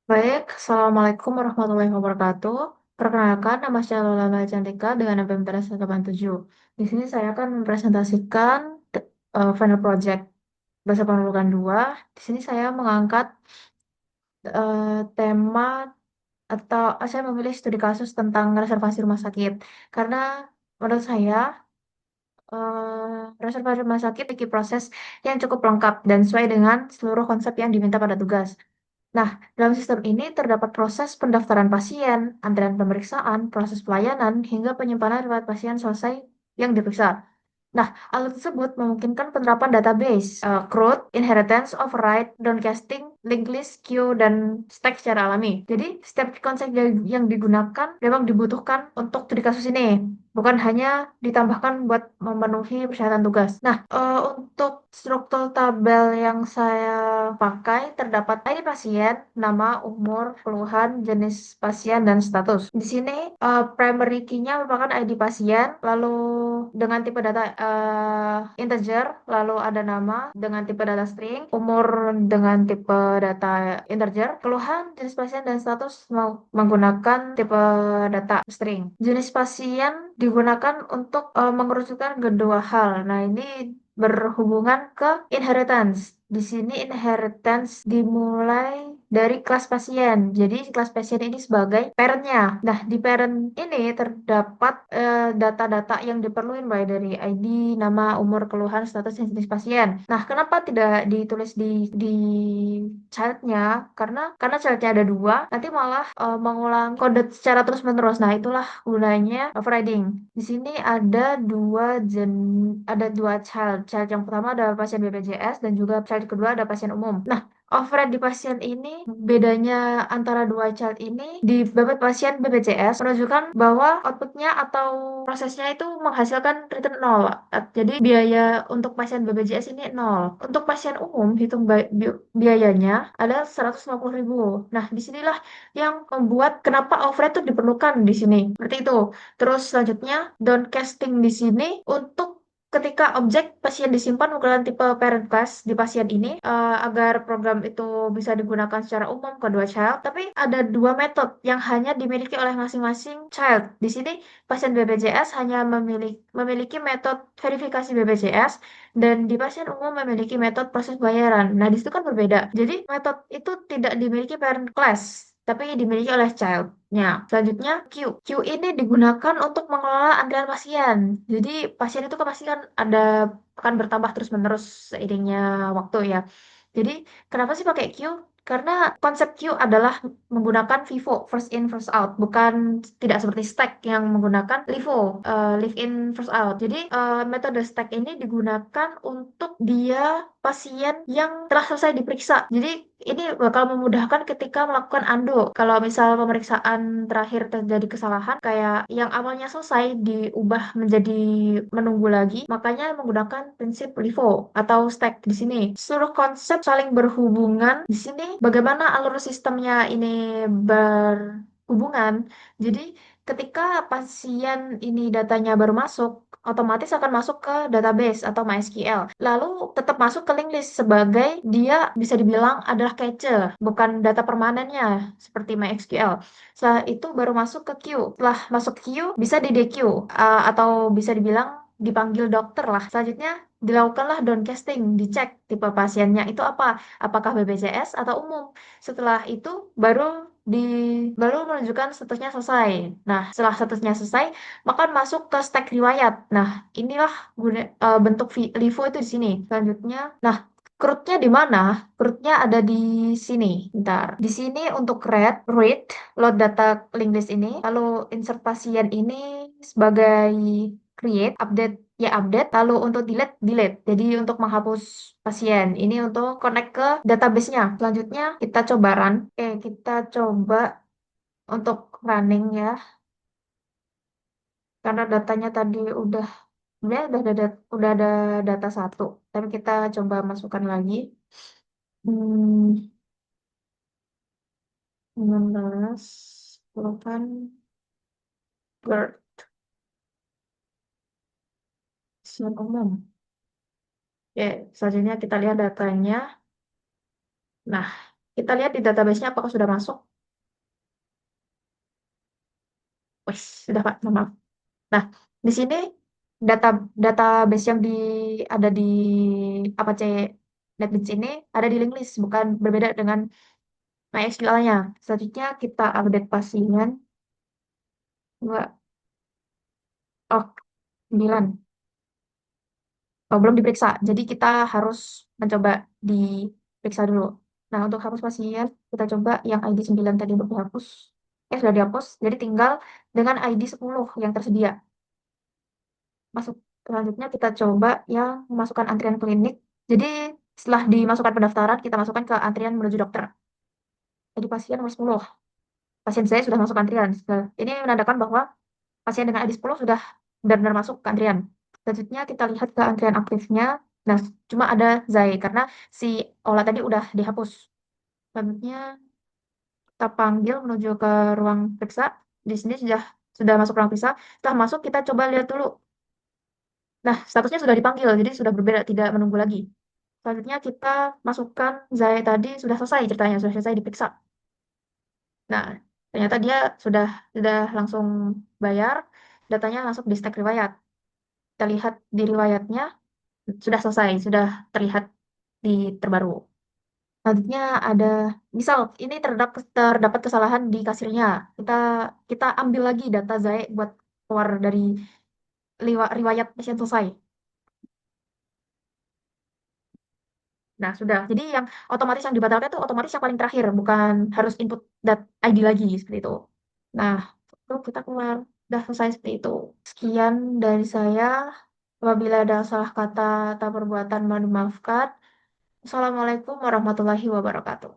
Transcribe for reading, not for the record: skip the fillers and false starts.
Baik, Assalamualaikum warahmatullahi wabarakatuh. Perkenalkan, nama saya Lola Maya Cantika dengan NPM 187. Di sini saya akan mempresentasikan final project bahasa pendidikan 2. Di sini saya mengangkat tema atau saya memilih studi kasus tentang reservasi rumah sakit. Karena menurut saya, reservasi rumah sakit memiliki proses yang cukup lengkap dan sesuai dengan seluruh konsep yang diminta pada tugas. Nah, dalam sistem ini terdapat proses pendaftaran pasien, antrean pemeriksaan, proses pelayanan, hingga penyimpanan riwayat pasien selesai yang diperiksa. Nah, alat tersebut memungkinkan penerapan database, CRUD, inheritance, override, downcasting, linked list, queue, dan stack secara alami. Jadi, setiap konsep yang digunakan memang dibutuhkan untuk studi kasus ini, bukan hanya ditambahkan buat memenuhi persyaratan tugas. Nah, untuk struktur tabel yang saya pakai terdapat ID pasien, nama, umur, keluhan, jenis pasien, dan status. Di sini primary key-nya merupakan ID pasien, lalu dengan tipe data integer, lalu ada nama dengan tipe data string, umur dengan tipe data integer, keluhan, jenis pasien, dan status menggunakan tipe data string. Jenis pasien digunakan untuk mengerucutkan kedua hal. Nah, ini berhubungan ke inheritance. Di sini inheritance dimulai dari kelas pasien. Jadi kelas pasien ini sebagai parentnya. Nah, di parent ini terdapat data-data yang diperlukan baik dari ID, nama, umur, keluhan, status, dan jenis pasien. Nah, kenapa tidak ditulis di childnya? Karena childnya ada dua, nanti malah mengulang kode secara terus-menerus. Nah, itulah gunanya overriding. Di sini ada dua child. Child yang pertama ada pasien BPJS dan juga child kedua ada pasien umum. Nah, override di pasien ini, bedanya antara dua child ini, di beberapa pasien BPJS menunjukkan bahwa outputnya atau prosesnya itu menghasilkan return 0. Jadi biaya untuk pasien BPJS ini 0. Untuk pasien umum, hitung biayanya ada 150.000. Nah, disinilah yang membuat kenapa override itu diperlukan di sini. Seperti itu. Terus selanjutnya, downcasting di sini untuk ketika objek pasien disimpan menggunakan tipe parent class di pasien ini agar program itu bisa digunakan secara umum kedua child, tapi ada dua metode yang hanya dimiliki oleh masing-masing child. Di sini pasien BPJS hanya memiliki metode verifikasi BPJS dan di pasien umum memiliki metode proses bayaran. Nah, di situ kan berbeda. Jadi metode itu tidak dimiliki parent class, tapi dimiliki oleh child-nya. Selanjutnya, Q. Q ini digunakan untuk mengelola antrian pasien. Jadi pasien itu kan pasti kan akan bertambah terus-menerus seiringnya waktu ya. Jadi kenapa sih pakai Q? Karena konsep Q adalah menggunakan FIFO, first in first out, bukan tidak seperti stack yang menggunakan LIFO, live in first out. Jadi metode stack ini digunakan untuk dia pasien yang telah selesai diperiksa. Jadi ini bakal memudahkan ketika melakukan undo. Kalau misal pemeriksaan terakhir terjadi kesalahan, kayak yang awalnya selesai diubah menjadi menunggu lagi, makanya menggunakan prinsip LIFO atau stack di sini. Seluruh konsep saling berhubungan. Di sini bagaimana alur sistemnya ini berhubungan. Jadi ketika pasien ini datanya baru masuk, otomatis akan masuk ke database atau MySQL. Lalu tetap masuk ke link list sebagai dia bisa dibilang adalah cache, bukan data permanennya seperti MySQL. Setelah itu baru masuk ke queue. Setelah masuk queue bisa di DQ atau bisa dibilang dipanggil dokter lah. Selanjutnya dilakukanlah downcasting, dicek tipe pasiennya itu apa, apakah BPJS atau umum. Setelah itu di baru menunjukkan statusnya selesai. Nah, setelah statusnya selesai, maka masuk ke stack riwayat. Nah, inilah bentuk LIFO itu di sini. Selanjutnya, nah, CRUD-nya di mana? CRUD-nya ada di sini. Bentar. Di sini untuk read, load data link list ini. Lalu insert pasien ini sebagai create, update, ya update. Lalu untuk delete. Jadi untuk menghapus pasien. Ini untuk connect ke database-nya. Selanjutnya kita coba run. Kita coba untuk running ya. Karena datanya tadi sebenarnya udah ada data satu. Tapi kita coba masukkan lagi. Hmm, 19, kan pasien umum. Oke, selanjutnya kita lihat datanya. Nah, Kita lihat di database-nya apakah sudah masuk. Wes, sudah Pak, mohon maaf. Nah, di sini data database yang ada di Apache NetBeans ini ada di link list, bukan berbeda dengan MySQL-nya. Selanjutnya kita update pasien 2, oh 9. Oh, belum diperiksa. Jadi kita harus mencoba diperiksa dulu. Nah, untuk hapus pasien, kita coba yang ID 9 tadi untuk dihapus. Sudah dihapus. Jadi tinggal dengan ID 10 yang tersedia. Masuk. Selanjutnya kita coba yang memasukkan antrian klinik. Jadi setelah dimasukkan pendaftaran, kita masukkan ke antrian menuju dokter. Jadi pasien nomor 10. Pasien saya sudah masuk antrian. Ini menandakan bahwa pasien dengan ID 10 sudah benar-benar masuk ke antrian. Selanjutnya kita lihat ke antrian aktifnya. Nah, cuma ada Zai karena si Ola tadi udah dihapus. Selanjutnya kita panggil menuju ke ruang periksa. Di sini sudah masuk ruang periksa. Setelah masuk kita coba lihat dulu. Nah, statusnya sudah dipanggil, jadi sudah berbeda, tidak menunggu lagi. Selanjutnya kita masukkan Zai tadi sudah selesai ceritanya, sudah selesai diperiksa. Nah, ternyata dia sudah langsung bayar, datanya langsung di stack riwayat. Kita lihat di riwayatnya sudah selesai, sudah terlihat di terbaru. Selanjutnya ada misal ini terdapat kesalahan di kasirnya. Kita kita ambil lagi data Zae buat keluar dari riwayat pasien selesai. Nah, sudah. Jadi yang otomatis yang dibatalkan itu otomatis yang paling terakhir, bukan harus input ID lagi seperti itu. Nah, itu kita keluar. Sudah selesai seperti itu. Sekian dari saya. Apabila ada salah kata atau perbuatan mohon dimaafkan. Assalamualaikum warahmatullahi wabarakatuh.